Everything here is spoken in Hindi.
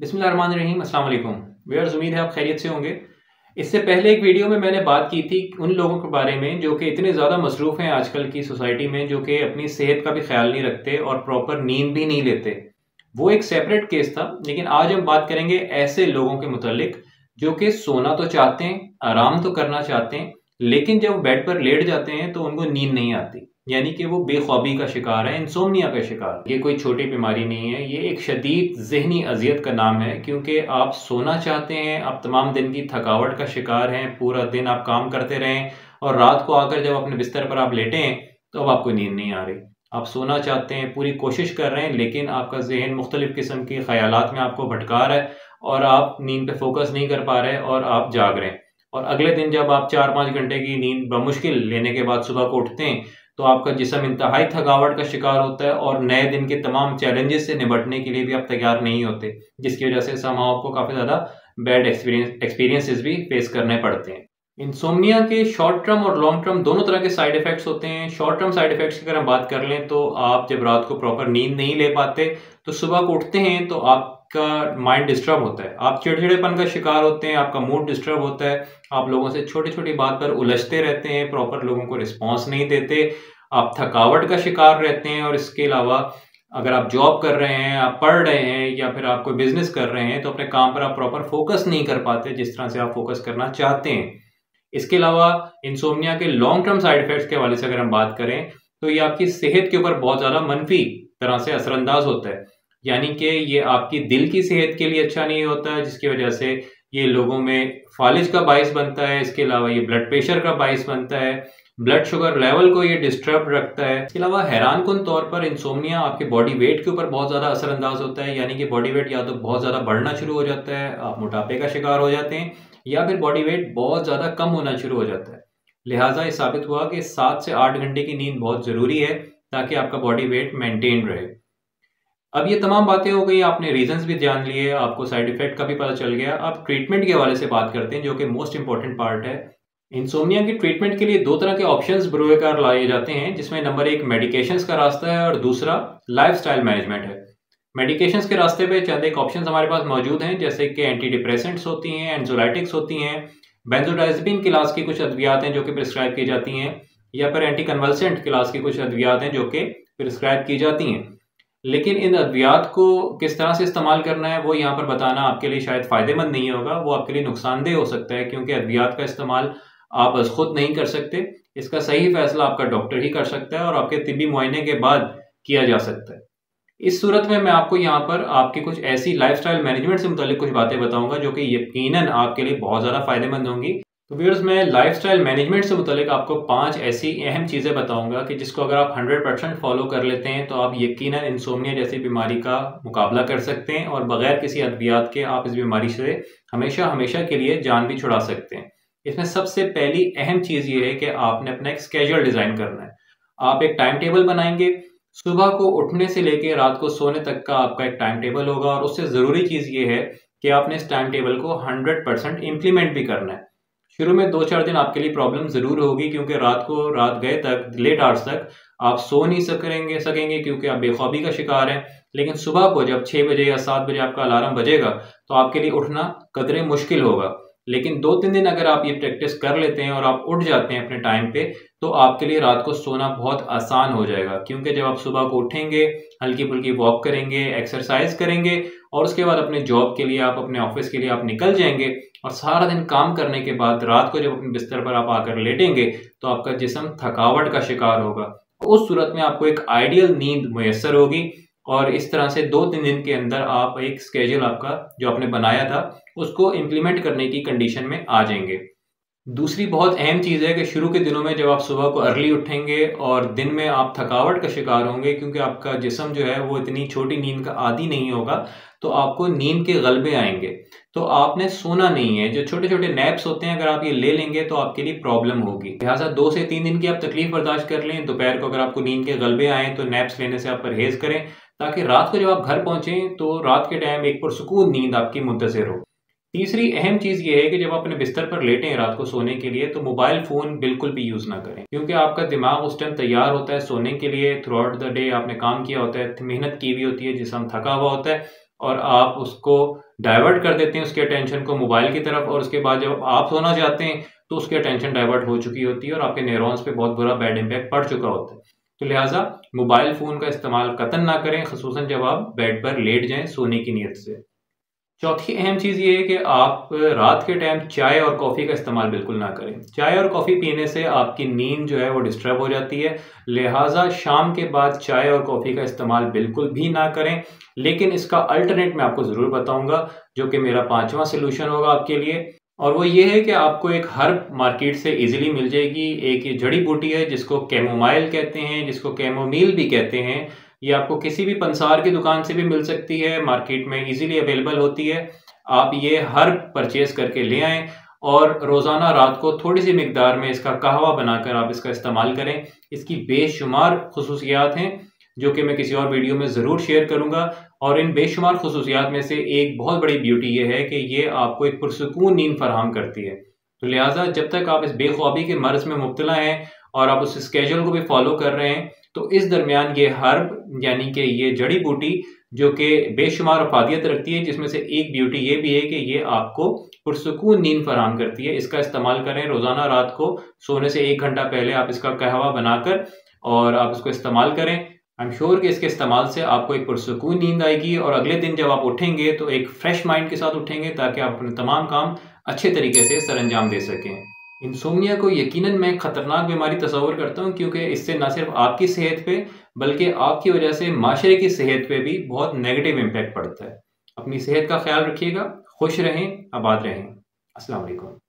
बिस्मिल्लाहिर्रहमानिर्रहीम, अस्सलाम वालेकुम व्यूअर्स। उम्मीद है आप खैरियत से होंगे। इससे पहले एक वीडियो में मैंने बात की थी उन लोगों के बारे में जो कि इतने ज़्यादा मसरूफ़ हैं आजकल की सोसाइटी में, जो कि अपनी सेहत का भी ख्याल नहीं रखते और प्रॉपर नींद भी नहीं लेते। वो एक सेपरेट केस था, लेकिन आज हम बात करेंगे ऐसे लोगों के मुतालिक जो कि सोना तो चाहते हैं, आराम तो करना चाहते हैं, लेकिन जब बेड पर लेट जाते हैं तो उनको नींद नहीं आती। यानी कि वो बेख्वाबी का शिकार है, इंसोम्निया का शिकार। ये कोई छोटी बीमारी नहीं है, ये एक शदीद ज़हनी अज़ियत का नाम है, क्योंकि आप सोना चाहते हैं, आप तमाम दिन की थकावट का शिकार हैं, पूरा दिन आप काम करते रहें और रात को आकर जब अपने बिस्तर पर आप लेटे हैं तो अब आपको नींद नहीं आ रही। आप सोना चाहते हैं, पूरी कोशिश कर रहे हैं, लेकिन आपका ज़हन मुख्तलिफ़ किस्म के ख़यालात में आपको भटका रहा है और आप नींद पे फोकस नहीं कर पा रहे और आप जाग रहे हैं। और अगले दिन जब आप 4-5 घंटे की नींद बमुश्किल लेने के बाद सुबह को उठते हैं तो आपका जिस्म इंतहाई थकावट का शिकार होता है और नए दिन के तमाम चैलेंजेस से निपटने के लिए भी आप तैयार नहीं होते, जिसकी वजह से समहाउ आपको काफ़ी ज़्यादा बैड एक्सपीरियंसेस भी फेस करने पड़ते हैं। इंसोम्निया के शॉर्ट टर्म और लॉन्ग टर्म दोनों तरह के साइड इफेक्ट्स होते हैं। शॉर्ट टर्म साइड इफेक्ट्स की अगर हम बात कर लें तो आप जब रात को प्रॉपर नींद नहीं ले पाते तो सुबह को उठते हैं तो आपका माइंड डिस्टर्ब होता है, आप चिड़चिड़ेपन का शिकार होते हैं, आपका मूड डिस्टर्ब होता है, आप लोगों से छोटी छोटी बात पर उलझते रहते हैं, प्रॉपर लोगों को रिस्पॉन्स नहीं देते, आप थकावट का शिकार रहते हैं। और इसके अलावा अगर आप जॉब कर रहे हैं, आप पढ़ रहे हैं या फिर आप कोई बिजनेस कर रहे हैं तो अपने काम पर आप प्रॉपर फोकस नहीं कर पाते जिस तरह से आप फोकस करना चाहते हैं। इसके अलावा इंसोम्निया के लॉन्ग टर्म साइड इफेक्ट्स के हवाले से अगर हम बात करें तो ये आपकी सेहत के ऊपर बहुत ज़्यादा मनफी तरह से असरअंदाज होता है। यानी कि ये आपकी दिल की सेहत के लिए अच्छा नहीं होता है, जिसकी वजह से ये लोगों में फालिज का बाइस बनता है। इसके अलावा ये ब्लड प्रेशर का बाइस बनता है, ब्लड शुगर लेवल को ये डिस्टर्ब रखता है। इसके अलावा हैरानकुन तौर पर इंसोम्निया आपके बॉडी वेट के ऊपर बहुत ज़्यादा असरअंदाज होता है। यानी कि बॉडी वेट या तो बहुत ज़्यादा बढ़ना शुरू हो जाता है, आप मोटापे का शिकार हो जाते हैं, या फिर बॉडी वेट बहुत ज़्यादा कम होना शुरू हो जाता है। लिहाजा ये साबित हुआ कि 7 से 8 घंटे की नींद बहुत ज़रूरी है ताकि आपका बॉडी वेट मेंटेन रहे। अब ये तमाम बातें हो गई, आपने रीजंस भी जान लिए, आपको साइड इफेक्ट का भी पता चल गया। अब ट्रीटमेंट के हवाले से बात करते हैं जो कि मोस्ट इंपॉर्टेंट पार्ट है। इंसोम्निया की ट्रीटमेंट के लिए दो तरह के ऑप्शंस बरूएकार लाए जाते हैं, जिसमें नंबर 1 मेडिकेशंस का रास्ता है और दूसरा लाइफस्टाइल मैनेजमेंट है। मेडिकेशंस के रास्ते पे चंद एक ऑप्शंस हमारे पास मौजूद हैं, जैसे कि एंटी डिप्रेसेंट्स होती हैं, एंजोलाइटिक्स होती हैं, बेंजोडाइज़ेपिन क्लास की कुछ अद्वियात हैं जो कि प्रिस्क्राइब की जाती हैं, या फिर एंटी कन्वल्सेंट क्लास की कुछ अद्वियात हैं जो कि प्रिस्क्राइब की जाती हैं। लेकिन इन अद्वियात को किस तरह से इस्तेमाल करना है वो यहाँ पर बताना आपके लिए शायद फ़ायदेमंद नहीं होगा, वो आपके लिए नुकसानदेह हो सकता है, क्योंकि अद्वियात का इस्तेमाल आप बस खुद नहीं कर सकते। इसका सही फैसला आपका डॉक्टर ही कर सकता है और आपके तिब्बी मुआयने के बाद किया जा सकता है। इस सूरत में मैं आपको यहाँ पर आपकी कुछ ऐसी लाइफस्टाइल मैनेजमेंट से मुतालिक कुछ बातें बताऊंगा जो कि यकीनन आपके लिए बहुत ज़्यादा फायदेमंद होंगी। तो व्यूअर्स, मैं लाइफस्टाइल मैनेजमेंट से मुतालिक आपको 5 ऐसी अहम चीज़ें बताऊंगा कि जिसको अगर आप 100% फॉलो कर लेते हैं तो आप यकीनन इंसोम्निया जैसी बीमारी का मुकाबला कर सकते हैं और बगैर किसी अद्वियात के आप इस बीमारी से हमेशा हमेशा के लिए जान भी छुड़ा सकते हैं। इसमें सबसे पहली अहम चीज़ ये है कि आपने अपना एक स्केड्यूल डिज़ाइन करना है। आप एक टाइम टेबल बनाएंगे, सुबह को उठने से लेकर रात को सोने तक का आपका एक टाइम टेबल होगा, और उससे ज़रूरी चीज़ ये है कि आपने इस टाइम टेबल को 100% इम्प्लीमेंट भी करना है। शुरू में 2-4 दिन आपके लिए प्रॉब्लम ज़रूर होगी, क्योंकि रात गए तक लेट आवर्स तक आप सो नहीं सकेंगे क्योंकि आप बेख्वाबी का शिकार हैं। लेकिन सुबह को जब 6 बजे या 7 बजे आपका अलार्म बजेगा तो आपके लिए उठना कदरे मुश्किल होगा। लेकिन 2-3 दिन अगर आप ये प्रैक्टिस कर लेते हैं और आप उठ जाते हैं अपने टाइम पे, तो आपके लिए रात को सोना बहुत आसान हो जाएगा। क्योंकि जब आप सुबह को उठेंगे, हल्की फुल्की वॉक करेंगे, एक्सरसाइज करेंगे और उसके बाद अपने जॉब के लिए, आप अपने ऑफिस के लिए आप निकल जाएंगे, और सारा दिन काम करने के बाद रात को जब अपने बिस्तर पर आप आकर लेटेंगे तो आपका जिस्म थकावट का शिकार होगा। उस सूरत में आपको एक आइडियल नींद मुयस्सर होगी, और इस तरह से 2-3 दिन के अंदर आप एक स्केड्यूल आपका जो आपने बनाया था उसको इम्प्लीमेंट करने की कंडीशन में आ जाएंगे। दूसरी बहुत अहम चीज़ है कि शुरू के दिनों में जब आप सुबह को अर्ली उठेंगे और दिन में आप थकावट का शिकार होंगे, क्योंकि आपका जिस्म जो है वो इतनी छोटी नींद का आदी नहीं होगा, तो आपको नींद के गलबे आएंगे। तो आपने सोना नहीं है, जो छोटे छोटे नैप्स होते हैं अगर आप ये ले लेंगे तो आपके लिए प्रॉब्लम होगी। लिहाजा 2 से 3 दिन की आप तकलीफ बर्दाश्त कर लें। दोपहर को अगर आपको नींद के गलबे आए तो नैप्स लेने से आप परहेज करें, ताकि रात को जब आप घर पहुंचें तो रात के टाइम एक पुरसुकून नींद आपकी मुंतज़िर हो। तीसरी अहम चीज़ ये है कि जब आप अपने बिस्तर पर लेटें रात को सोने के लिए तो मोबाइल फ़ोन बिल्कुल भी यूज़ ना करें, क्योंकि आपका दिमाग उस टाइम तैयार होता है सोने के लिए। थ्रू आउट द डे आपने काम किया होता है, मेहनत की हुई होती है, जिस्म थका हुआ होता है, और आप उसको डाइवर्ट कर देते हैं उसके अटेंशन को मोबाइल की तरफ, और उसके बाद जब आप सोना चाहते हैं तो उसकी अटेंशन डाइवर्ट हो चुकी होती है और आपके न्यूरॉन्स पे बहुत बुरा बैड इम्पैक्ट पड़ चुका होता है। तो लिहाजा मोबाइल फ़ोन का इस्तेमाल कतई ना करें, ख़ुसूसन जब आप बेड पर लेट जाएँ सोने की नीयत से। चौथी अहम चीज़ ये है कि आप रात के टाइम चाय और कॉफ़ी का इस्तेमाल बिल्कुल ना करें। चाय और कॉफ़ी पीने से आपकी नींद जो है वो डिस्टर्ब हो जाती है, लिहाजा शाम के बाद चाय और कॉफ़ी का इस्तेमाल बिल्कुल भी ना करें। लेकिन इसका अल्टरनेट मैं आपको ज़रूर बताऊँगा, जो कि मेरा 5वां सॉल्यूशन होगा आपके लिए, और वो ये है कि आपको एक हर्ब मार्केट से ईज़िली मिल जाएगी। एक ये जड़ी बूटी है जिसको कैमोमाइल कहते हैं, जिसको कैमोमील भी कहते हैं। ये आपको किसी भी पंसार की दुकान से भी मिल सकती है, मार्केट में इजीली अवेलेबल होती है। आप ये हर्ब परचेज करके ले आएँ और रोज़ाना रात को थोड़ी-सी मिकदार में इसका कहवा बनाकर आप इसका इस्तेमाल करें। इसकी बेशुमार खुसूसियात हैं, जो कि मैं किसी और वीडियो में ज़रूर शेयर करूँगा, और इन बेशुमार खुसूसियात में से एक बहुत बड़ी ब्यूटी ये है कि ये आपको एक पुरसुकून नींद फराहम करती है। तो लिहाजा जब तक आप इस बेख्वाबी के मर्ज़ में मुब्तला हैं और आप उस स्केड्यूल को भी फ़ॉलो कर रहे हैं, तो इस दरमियान ये हर्ब यानी कि ये जड़ी बूटी जो कि बेशुमार अफादियत रखती है, जिसमें से एक ब्यूटी ये भी है कि ये आपको पुरसुकून नींद फराहम करती है। इसका इस्तेमाल करें रोज़ाना रात को सोने से 1 घंटा पहले आप इसका कहवा बनाकर और आप इसको इस्तेमाल करें। आई एम श्योर कि इसके इस्तेमाल से आपको एक पुरसुकून नींद आएगी और अगले दिन जब आप उठेंगे तो एक फ्रेश माइंड के साथ उठेंगे, ताकि आप अपने तमाम काम अच्छे तरीके से सरअंजाम दे सकें। इंसोम्निया को यकीनन मैं खतरनाक बीमारी तस्वर करता हूँ, क्योंकि इससे न सिर्फ आपकी सेहत पे बल्कि आपकी वजह से माशरे की सेहत पे भी बहुत नेगेटिव इम्पैक्ट पड़ता है। अपनी सेहत का ख्याल रखिएगा, खुश रहें, आबाद रहें। अस्सलाम वालेकुम।